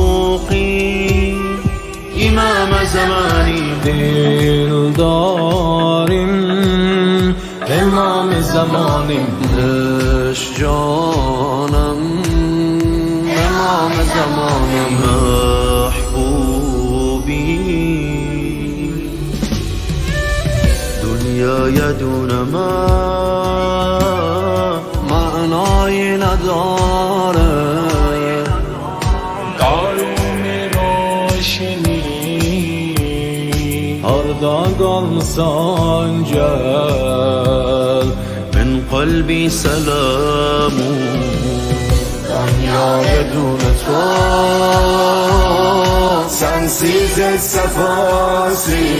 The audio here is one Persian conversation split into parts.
معشوقی امام زمانی دلداریم امام زمانیم عشق جانم امام زمانم محبوبی دنیا یدون من معنای نداره Arda sancel من قلبی سلامو Dünya بدون تو sensiz sefasi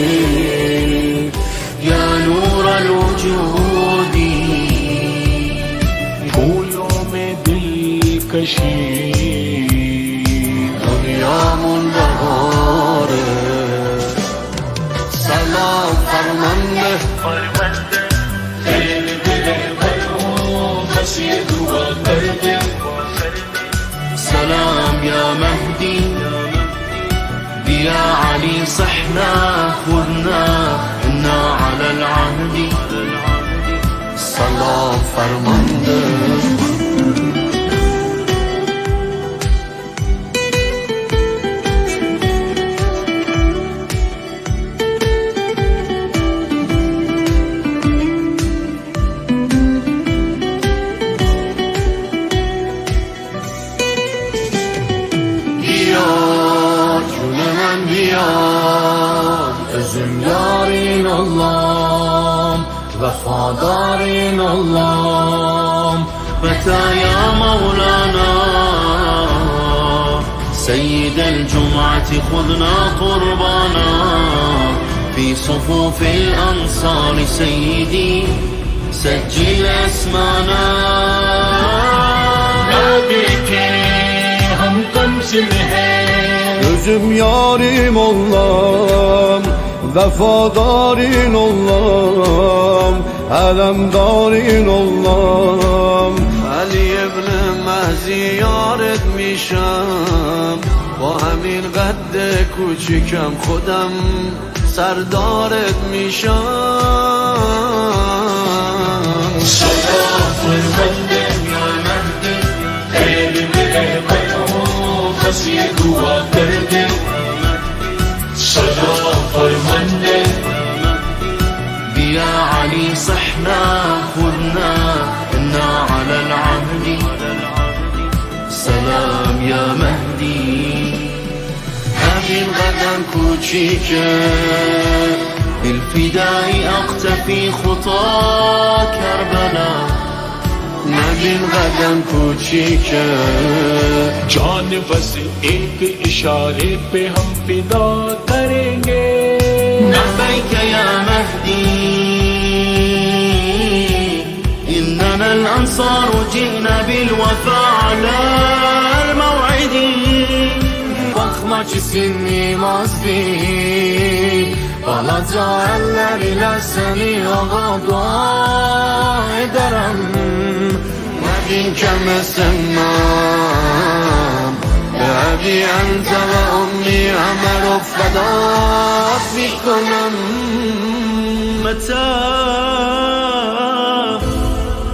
یا نور الوجود پھولوں میں دلکشی دنیا منبهار سلام فرمانده سلام يا مهدي بيا علي صحنا خذنا إنا على العهد سلام فرمانده Özüm yarın Allah'ım Vefadarın Allah'ım متى يا مولانا سيد الجمعة خذنا قربانا في صفوف الأنصار سيدي سجل اسمانا Nabi ke hum kamsil hai Özüm yarim Allah'ım Vefadarın Allah'ım Elemdarın Allah'ım Ali ibn Mehzi yar etmişem با همین قد کوچیکم خودم سردار etmişem سلام فرمانده یا مهدی خیلی میره قلبو کسی دعا کرده سلام فرمانده بيا علي صحنا خذنا إنا على العهد سلام يا مهدي همین قدم کوچیکه بالفداء اقتفي خطا کربلا همین قدم کوچیکه جان بس ایک اشارے پہ ہم فدا کریں گے لبيك يا مهدي إننا الأنصار جئنا بالوفاء على الموعد Bakmak için nimazdi Balaca eller ile seni ağa dua ederim وإن كما سمام بأبي أنت وأمي عمل فداك بكم متى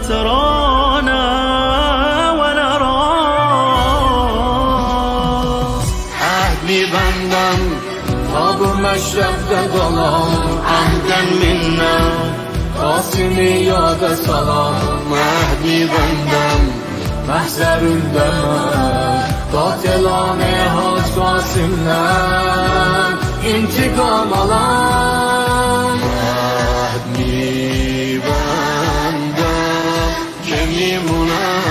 ترانا ونراك عهدي بندم Ta bu meşrepte dolan عهدا منا Kasimi yada salam عهدي بندم Mahzerinde ben Katilane hac Kasim'den İntikam alan عهدي بندم که میمونم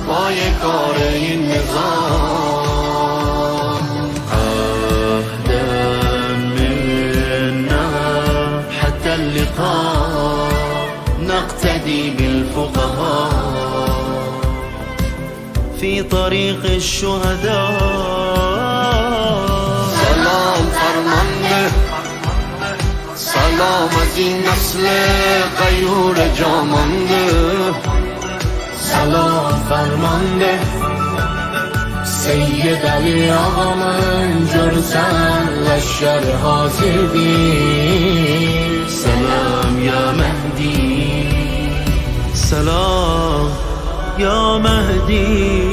پای کار این نظام تهدي بالفقهاء في طريق الشهداء. سلام فرمانده، سلام از این نسل غیور جامانده. سلام فرمانده سید علی آقا من جرسن لشکر حاضری. سلام یا مهدی، سلام یا مهدی.